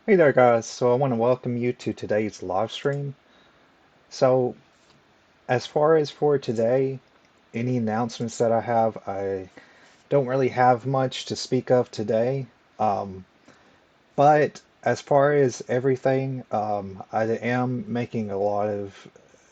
Hey there guys, so I want to welcome you to today's live stream. So as far as for today, any announcements that I don't really have much to speak of today. Um, but as far as everything, I am making a lot of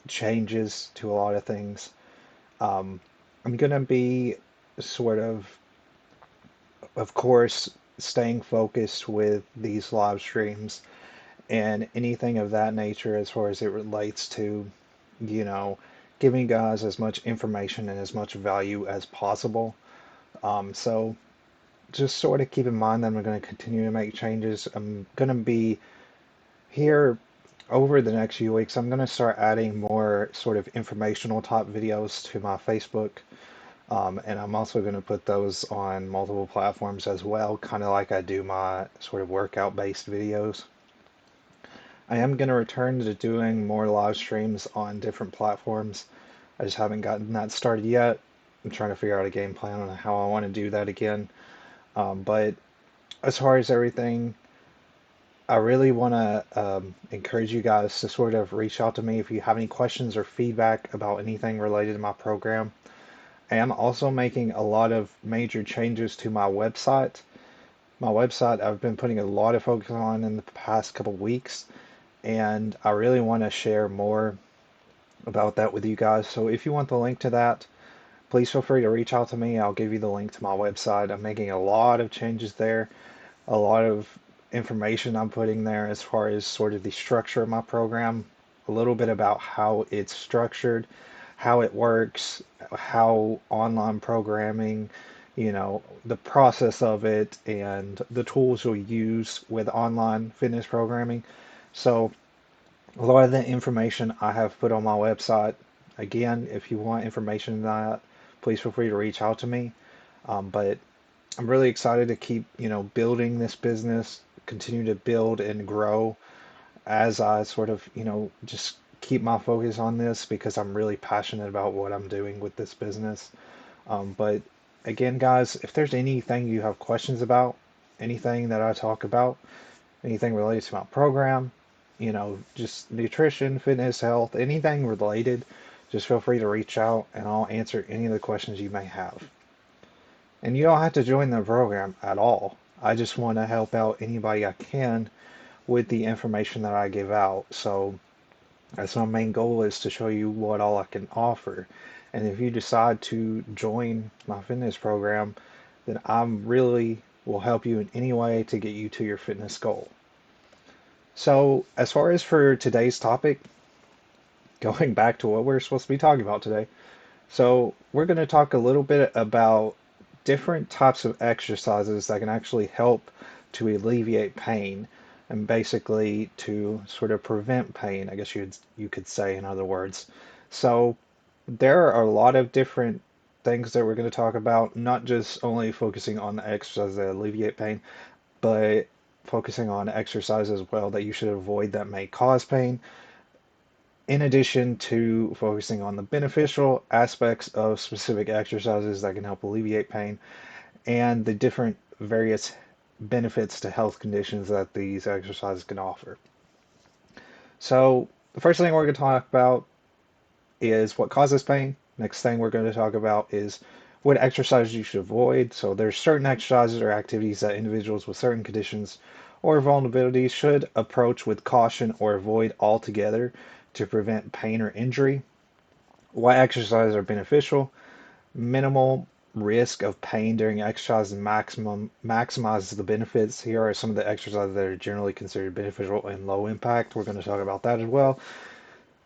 changes to a lot of things. Um, I'm gonna be sort of course, staying focused with these live streams and anything of that nature as far as it relates to, you know, giving guys as much information and as much value as possible. So just sort of keep in mind that I'm going to continue to make changes. I'm going to be here over the next few weeks. I'm going to start adding more sort of informational type videos to my Facebook. And I'm also going to put those on multiple platforms as well, kind of like I do my sort of workout based videos. I am going to return to doing more live streams on different platforms. I just haven't gotten that started yet. I'm trying to figure out a game plan on how I want to do that again. But as far as everything, I really want to encourage you guys to sort of reach out to me if you have any questions or feedback about anything related to my program. I am also making a lot of major changes to my website. My website I've been putting a lot of focus on in the past couple weeks, and I really want to share more about that with you guys. So if you want the link to that, please feel free to reach out to me. I'll give you the link to my website. I'm making a lot of changes there, a lot of information I'm putting there as far as sort of the structure of my program, a little bit about how it's structured, how it works, how online programming, the process of it, and the tools you'll use with online fitness programming. So a lot of the information I have put on my website. Again, if you want information on that, please feel free to reach out to me. But I'm really excited to keep, building this business, continue to build and grow as I sort of, just keep my focus on this because I'm really passionate about what I'm doing with this business. But again, guys, if there's anything you have questions about, anything that I talk about, anything related to my program, just nutrition, fitness, health, anything related, just feel free to reach out and I'll answer any of the questions you may have. And you don't have to join the program at all. I just want to help out anybody I can with the information that I give out. So that's my main goal is to show you what all I can offer. And if you decide to join my fitness program, then I'm really will help you in any way to get you to your fitness goal. So, as far as for today's topic, going back to what we're supposed to be talking about today, so we're going to talk a little bit about different types of exercises that can actually help to alleviate pain and basically to sort of prevent pain, I guess you could say in other words. So there are a lot of different things that we're going to talk about, not just only focusing on the exercises that alleviate pain, but focusing on exercises as well that you should avoid that may cause pain, in addition to focusing on the beneficial aspects of specific exercises that can help alleviate pain and the different various benefits to health conditions that these exercises can offer. So, the first thing we're going to talk about is what causes pain. Next thing we're going to talk about is what exercises you should avoid. So there's certain exercises or activities that individuals with certain conditions or vulnerabilities should approach with caution or avoid altogether to prevent pain or injury. Why exercises are beneficial. Minimal risk of pain during exercise and maximizes the benefits. Here are some of the exercises that are generally considered beneficial and low impact. We're going to talk about that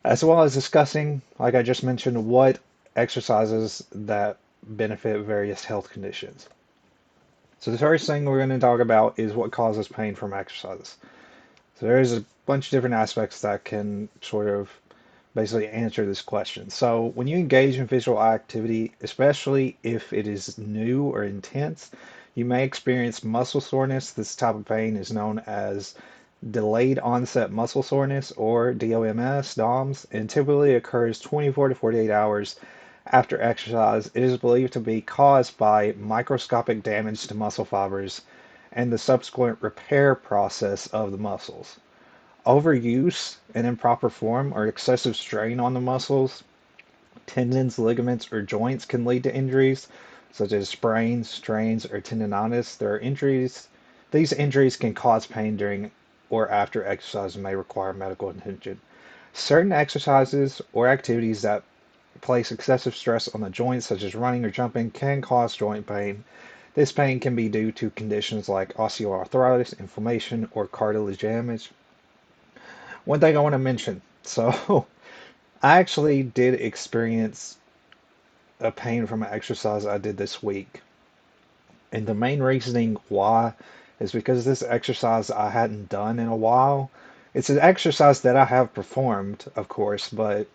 as well as discussing, like I just mentioned, what exercises that benefit various health conditions. So the first thing we're going to talk about is what causes pain from exercises. So there's a bunch of different aspects that can sort of basically answer this question. So when you engage in physical activity, especially if it is new or intense, you may experience muscle soreness. This type of pain is known as delayed onset muscle soreness or DOMS, and typically occurs 24 to 48 hours after exercise. It is believed to be caused by microscopic damage to muscle fibers and the subsequent repair process of the muscles. Overuse and improper form or excessive strain on the muscles, tendons, ligaments, or joints can lead to injuries, such as sprains, strains, or tendonitis. There are injuries. These injuries can cause pain during or after exercise and may require medical attention. Certain exercises or activities that place excessive stress on the joints, such as running or jumping, can cause joint pain. This pain can be due to conditions like osteoarthritis, inflammation, or cartilage damage. One thing I want to mention, so I actually did experience a pain from an exercise I did this week. And the main reasoning why is because this exercise I hadn't done in a while. It's an exercise that I have performed, of course, but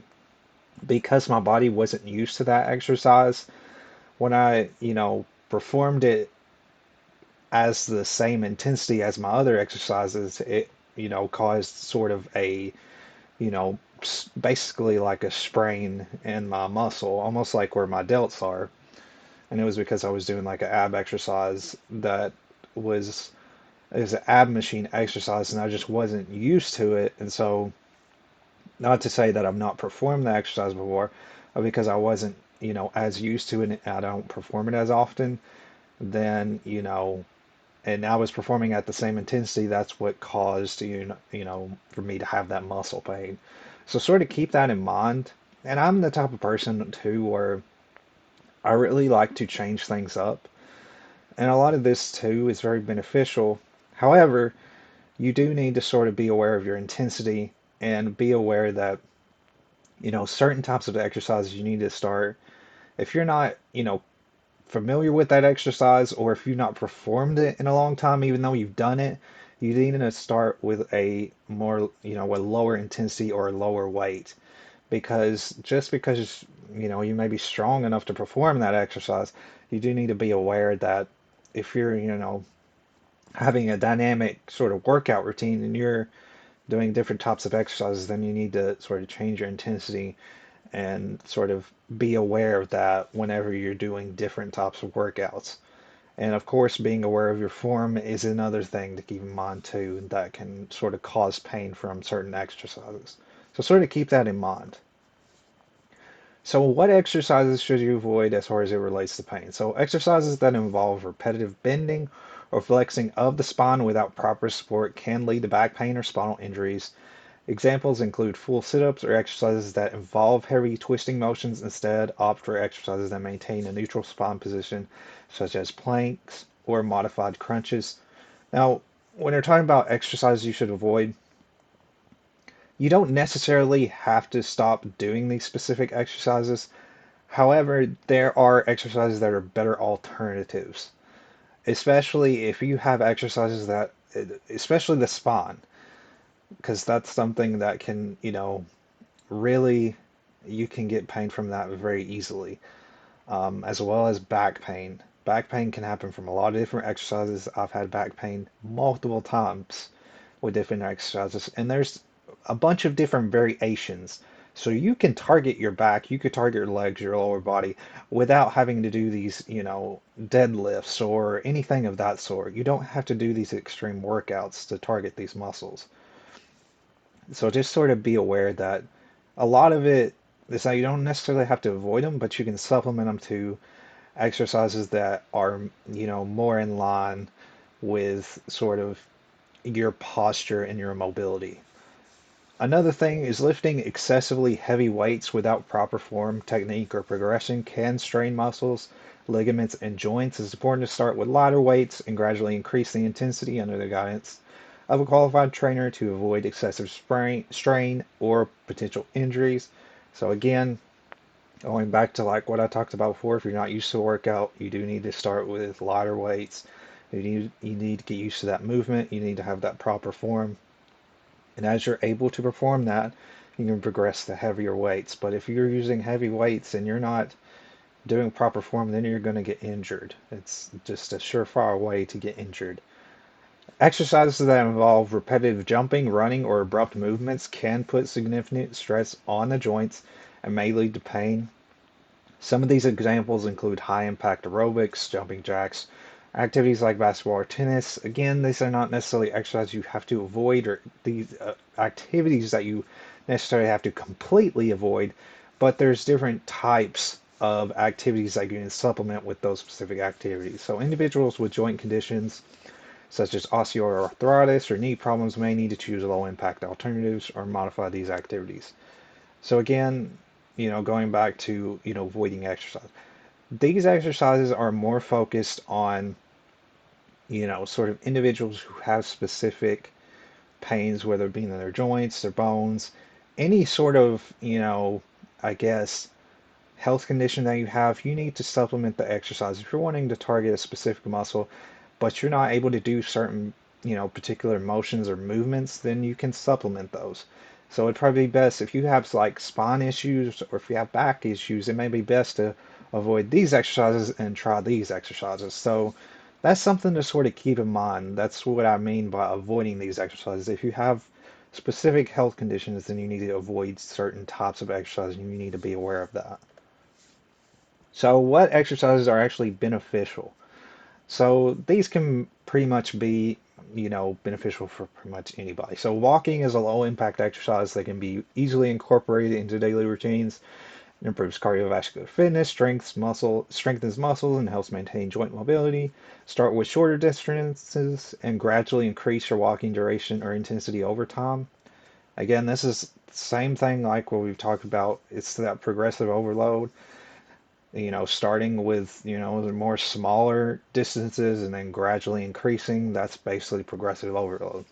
because my body wasn't used to that exercise, when I, performed it as the same intensity as my other exercises, it, caused sort of a, basically like a sprain in my muscle, almost like where my delts are. And it was because I was doing like an ab exercise that was it was an ab machine exercise, and I just wasn't used to it. And so, not to say that I've not performed the exercise before, but because I wasn't, as used to it, and I don't perform it as often, then, and I was performing at the same intensity, that's what caused, for me to have that muscle pain. So sort of keep that in mind. And I'm the type of person too where I really like to change things up. And a lot of this too is very beneficial. However, you do need to sort of be aware of your intensity and be aware that, certain types of exercises you need to start. If you're not, familiar with that exercise, or if you've not performed it in a long time, even though you've done it, you need to start with a more, a lower intensity or a lower weight. Because just because, you may be strong enough to perform that exercise, you do need to be aware that if you're, having a dynamic sort of workout routine and you're doing different types of exercises, then you need to sort of change your intensity and sort of be aware of that whenever you're doing different types of workouts. And of course, being aware of your form is another thing to keep in mind too, that can sort of cause pain from certain exercises. So sort of keep that in mind. So what exercises should you avoid as far as it relates to pain? So exercises that involve repetitive bending or flexing of the spine without proper support can lead to back pain or spinal injuries. Examples include full sit-ups or exercises that involve heavy twisting motions. Instead, opt for exercises that maintain a neutral spine position, such as planks or modified crunches. Now, when you're talking about exercises you should avoid, you don't necessarily have to stop doing these specific exercises. However, there are exercises that are better alternatives, especially if you have exercises that, especially the spine, because that's something that can, really, you can get pain from that very easily, as well as back pain. Back pain can happen from a lot of different exercises. I've had back pain multiple times with different exercises, and there's a bunch of different variations. So you can target your back, you could target your legs, your lower body without having to do these, deadlifts or anything of that sort. You don't have to do these extreme workouts to target these muscles. So just sort of be aware that a lot of it is that you don't necessarily have to avoid them, but you can supplement them to exercises that are, more in line with sort of your posture and your mobility. Another thing is lifting excessively heavy weights without proper form, technique, or progression can strain muscles, ligaments, and joints. It's important to start with lighter weights and gradually increase the intensity under the guidance of a qualified trainer to avoid excessive strain or potential injuries. So again, going back to like what I talked about before, if you're not used to a workout, you do need to start with lighter weights. You need to get used to that movement. You need to have that proper form. And as you're able to perform that, you can progress to heavier weights. But if you're using heavy weights and you're not doing proper form, then you're going to get injured. It's just a surefire way to get injured. Exercises that involve repetitive jumping, running, or abrupt movements can put significant stress on the joints and may lead to pain. Some of these examples include high impact aerobics, jumping jacks, Activities like basketball or tennis, again, these are not necessarily exercises you have to avoid or these activities that you necessarily have to completely avoid, but there's different types of activities that you can supplement with those specific activities. So individuals with joint conditions such as osteoarthritis or knee problems may need to choose low impact alternatives or modify these activities. So again, going back to, avoiding exercise. These exercises are more focused on, sort of individuals who have specific pains, whether it be in their joints, their bones, any sort of, I guess, health condition that you have, you need to supplement the exercise. If you're wanting to target a specific muscle, but you're not able to do certain, particular motions or movements, then you can supplement those. So it'd probably be best if you have like spine issues or if you have back issues, it may be best to avoid these exercises and try these exercises. So that's something to sort of keep in mind. That's what I mean by avoiding these exercises. If you have specific health conditions, then you need to avoid certain types of exercise and you need to be aware of that. So what exercises are actually beneficial? So these can pretty much be, beneficial for pretty much anybody. So walking is a low impact exercise that can be easily incorporated into daily routines. It improves cardiovascular fitness, strengthens muscles, and helps maintain joint mobility. Start with shorter distances and gradually increase your walking duration or intensity over time. Again, this is the same thing like what we've talked about. It's that progressive overload, starting with, the more smaller distances and then gradually increasing. That's basically progressive overload.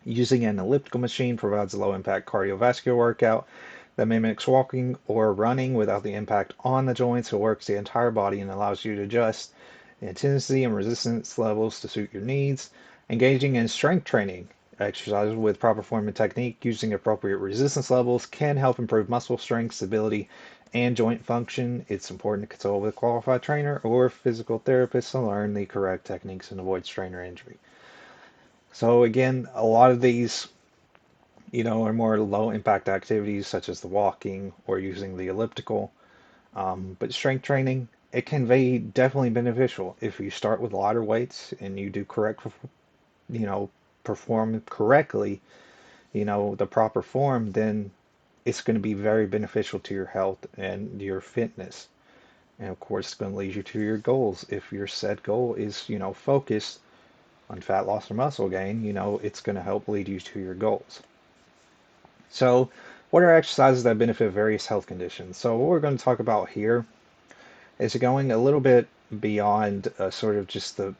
Using an elliptical machine provides a low impact cardiovascular workout that mimics walking or running without the impact on the joints. It works the entire body and allows you to adjust the intensity and resistance levels to suit your needs. Engaging in strength training exercises with proper form and technique using appropriate resistance levels can help improve muscle strength, stability, and joint function. It's important to consult with a qualified trainer or physical therapist to learn the correct techniques and avoid strain or injury. So again, a lot of these, are more low impact activities such as the walking or using the elliptical. But strength training, it can be definitely beneficial if you start with lighter weights and you do you know, perform correctly, the proper form, then it's going to be very beneficial to your health and your fitness. And of course, it's going to lead you to your goals. If your set goal is, focused on fat loss or muscle gain, it's going to help lead you to your goals. So, what are exercises that benefit various health conditions? So, what we're going to talk about here is going a little bit beyond sort of just the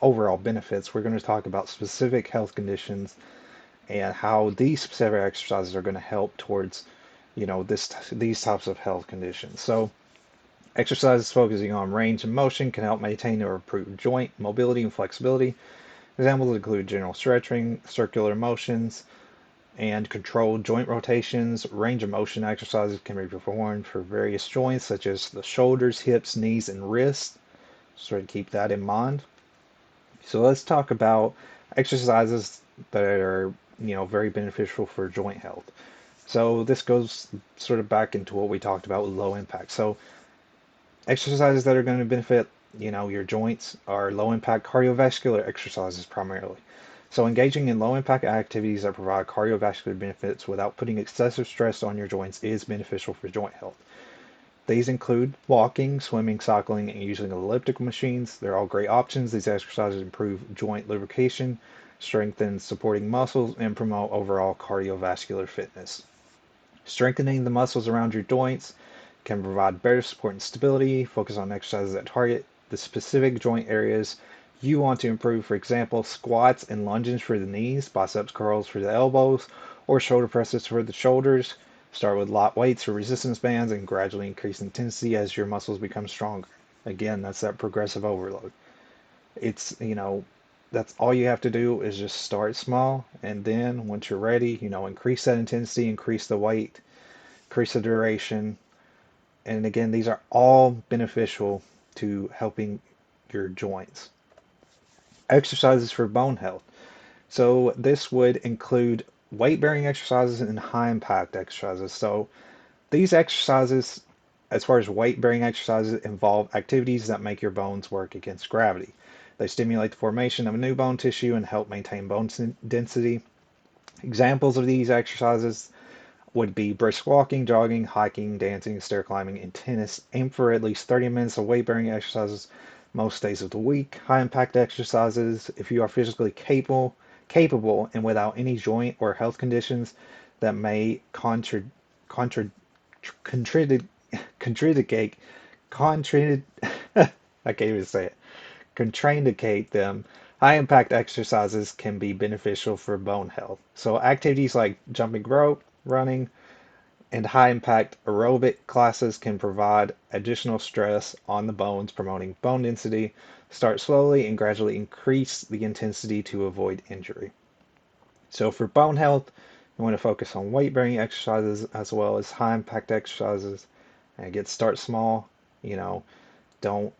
overall benefits. We're going to talk about specific health conditions and how these specific exercises are going to help towards these types of health conditions. So, exercises focusing on range and motion can help maintain or improve joint mobility and flexibility. Examples include general stretching, circular motions, and controlled joint rotations. Range of motion exercises can be performed for various joints such as the shoulders, hips, knees, and wrists. So keep that in mind. So let's talk about exercises that are, very beneficial for joint health. So this goes sort of back into what we talked about with low impact. So exercises that are going to benefit, your joints are low impact cardiovascular exercises primarily. So engaging in low impact activities that provide cardiovascular benefits without putting excessive stress on your joints is beneficial for joint health. These include walking, swimming, cycling, and using elliptical machines. They're all great options. These exercises improve joint lubrication, strengthen supporting muscles, and promote overall cardiovascular fitness. Strengthening the muscles around your joints can provide better support and stability. Focus on exercises that target the specific joint areas you want to improve. For example, squats and lunges for the knees, biceps curls for the elbows, or shoulder presses for the shoulders. Start with light weights or resistance bands and gradually increase intensity as your muscles become stronger. Again, that's that progressive overload. It's, that's all you have to do is just start small, and then once you're ready, increase that intensity, increase the weight, increase the duration. And again, these are all beneficial to helping your joints. Exercises for bone health. So this would include weight bearing exercises and high impact exercises. So these exercises, As far as weight-bearing exercises, involve activities that make your bones work against gravity. They stimulate the formation of new bone tissue and help maintain bone density. Examples of these exercises would be brisk walking, jogging, hiking, dancing, stair climbing, and tennis. Aim for at least 30 minutes of weight-bearing exercises most days of the week. High-impact exercises, if you are physically capable and without any joint or health conditions that may contra, contribute, contribute, contribute, I can't even say it, contraindicate them. High impact exercises can be beneficial for bone health. So, activities like jumping rope, running, and high impact aerobic classes can provide additional stress on the bones, promoting bone density. Start slowly and gradually increase the intensity to avoid injury. So, for bone health, you want to focus on weight bearing exercises as well as high impact exercises. And start small, you know, don't,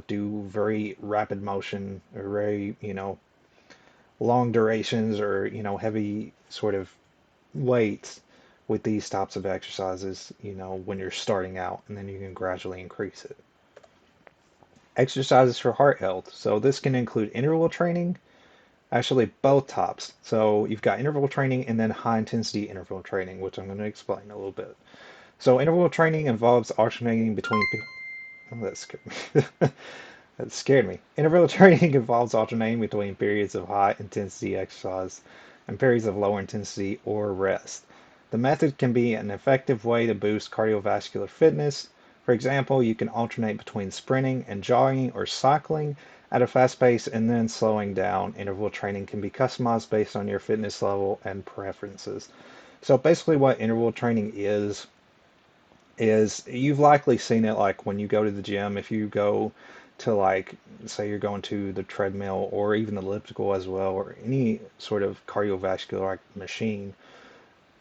do very rapid motion or very, long durations or, heavy sort of weights with these types of exercises, when you're starting out, and then you can gradually increase it. Exercises for heart health. So this can include interval training, actually both types. So you've got interval training and then high intensity interval training, which I'm going to explain a little bit. So interval training involves alternating between oh, that scared me. That scared me. Interval training involves alternating between periods of high intensity exercise and periods of lower intensity or rest. The method can be an effective way to boost cardiovascular fitness. For example, you can alternate between sprinting and jogging or cycling at a fast pace and then slowing down. Interval training can be customized based on your fitness level and preferences. So basically what interval training is you've likely seen it like when you go to the gym, if you go to like say you're going to the treadmill or even the elliptical as well or any sort of cardiovascular like machine,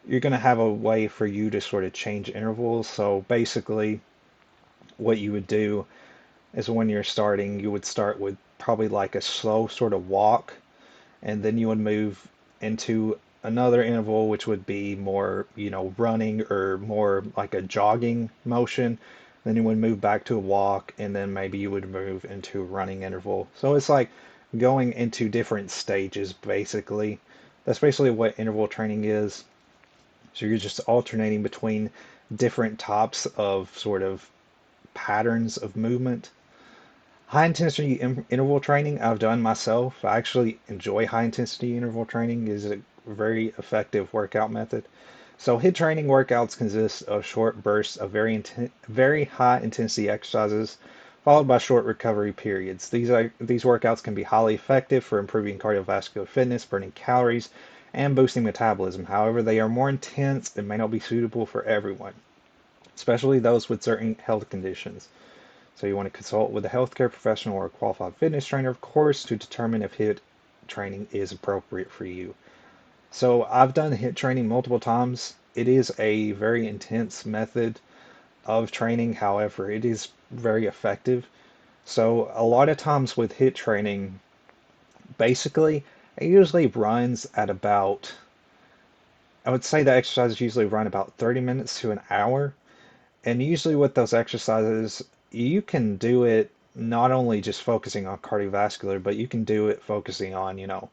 you're going to have a way for you to sort of change intervals. So basically what you would do is when you're starting, you would start with probably like a slow sort of walk, and then you would move into another interval which would be more, running or more like a jogging motion. Then you would move back to a walk, and then maybe you would move into a running interval. So it's like going into different stages basically. That's basically what interval training is. So you're just alternating between different types of sort of patterns of movement. High intensity interval training I've done myself. I actually enjoy high intensity interval training. It is a very effective workout method. So HIIT training workouts consist of short bursts of very high intensity exercises followed by short recovery periods. These workouts can be highly effective for improving cardiovascular fitness, burning calories, and boosting metabolism. However, they are more intense and may not be suitable for everyone, especially those with certain health conditions. So you want to consult with a healthcare professional or a qualified fitness trainer, of course, to determine if HIIT training is appropriate for you. So I've done HIIT training multiple times. It is a very intense method of training. However, it is very effective. So a lot of times with HIIT training, basically, it usually runs at about, I would say the exercises usually run about 30 minutes to an hour. And usually with those exercises, you can do it not only just focusing on cardiovascular, but you can do it focusing on, a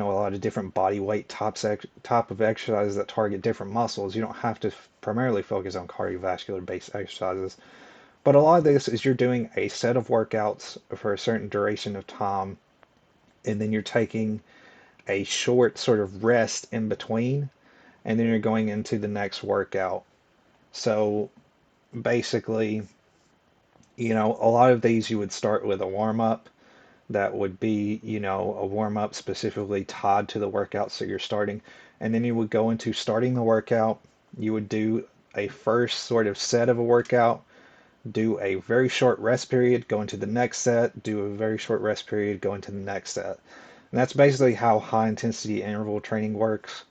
lot of different body weight type of exercises that target different muscles. You don't have to primarily focus on cardiovascular based exercises. But a lot of this is you're doing a set of workouts for a certain duration of time, and then you're taking a short sort of rest in between, and then you're going into the next workout. So basically, a lot of these you would start with a warm up that would be, a warm up specifically tied to the workout that you're starting. And then you would go into starting the workout. You would do a first sort of set of a workout, do a very short rest period, go into the next set, do a very short rest period, go into the next set. And that's basically how high intensity interval training works.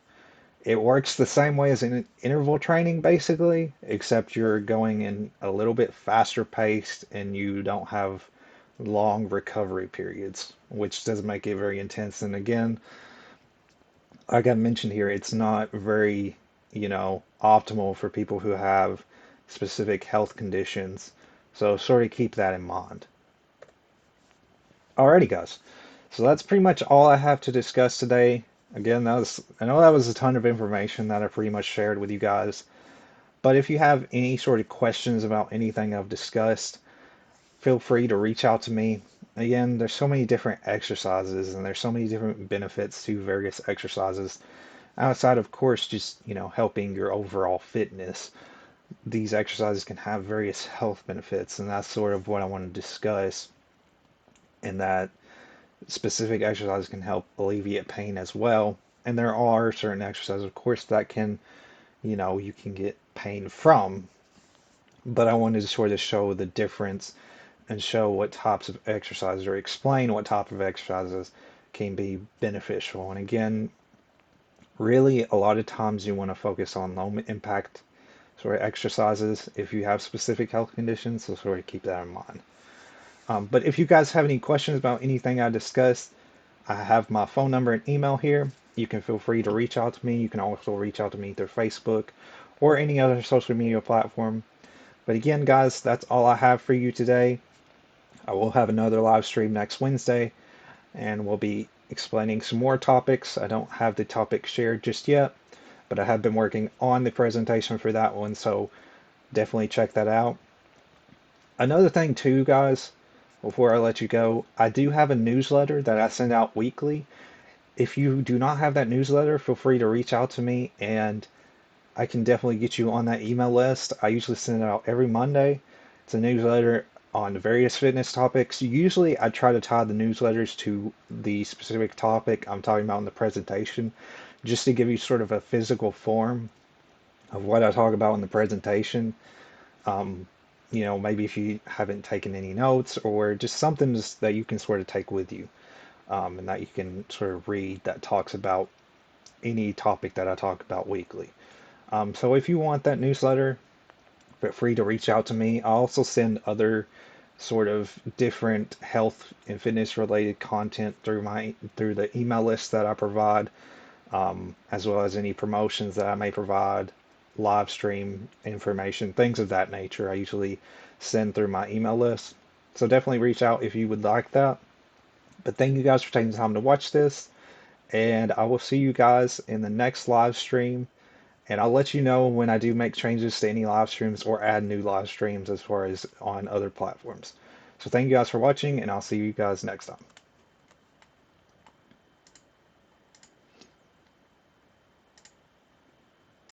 It works the same way as in interval training, basically, except you're going in a little bit faster paced and you don't have long recovery periods, which does make it very intense. And again, like I mentioned here, it's not very, optimal for people who have specific health conditions. So sort of keep that in mind. Alrighty, guys. So that's pretty much all I have to discuss today. Again, I know that was a ton of information that I pretty much shared with you guys. But if you have any sort of questions about anything I've discussed, feel free to reach out to me. Again, there's so many different exercises and there's so many different benefits to various exercises outside of course just, helping your overall fitness. These exercises can have various health benefits and that's sort of what I want to discuss, and that specific exercises can help alleviate pain as well. And there are certain exercises, of course, that can, you can get pain from, but I wanted to sort of show the difference and show what types of exercises or explain what type of exercises can be beneficial. And again, really a lot of times you want to focus on low impact sort of exercises if you have specific health conditions, so sort of keep that in mind. But if you guys have any questions about anything I discussed, I have my phone number and email here. You can feel free to reach out to me. You can also reach out to me through Facebook or any other social media platform. But again, guys, that's all I have for you today. I will have another live stream next Wednesday, and we'll be explaining some more topics. I don't have the topic shared just yet, but I have been working on the presentation for that one, so definitely check that out. Another thing too, guys, before I let you go, I do have a newsletter that I send out weekly. If you do not have that newsletter, feel free to reach out to me and I can definitely get you on that email list. I usually send it out every Monday. It's a newsletter on various fitness topics. Usually I try to tie the newsletters to the specific topic I'm talking about in the presentation, just to give you sort of a physical form of what I talk about in the presentation. Um, maybe if you haven't taken any notes or just something just that you can sort of take with you, and that you can sort of read that talks about any topic that I talk about weekly. So if you want that newsletter, feel free to reach out to me. I also send other sort of different health and fitness related content through the email list that I provide, as well as any promotions that I may provide, live stream information, things of that nature. I usually send through my email list. So definitely reach out if you would like that. But thank you guys for taking the time to watch this, and I will see you guys in the next live stream. And I'll let you know when I do make changes to any live streams or add new live streams as far as on other platforms. So thank you guys for watching, and I'll see you guys next time.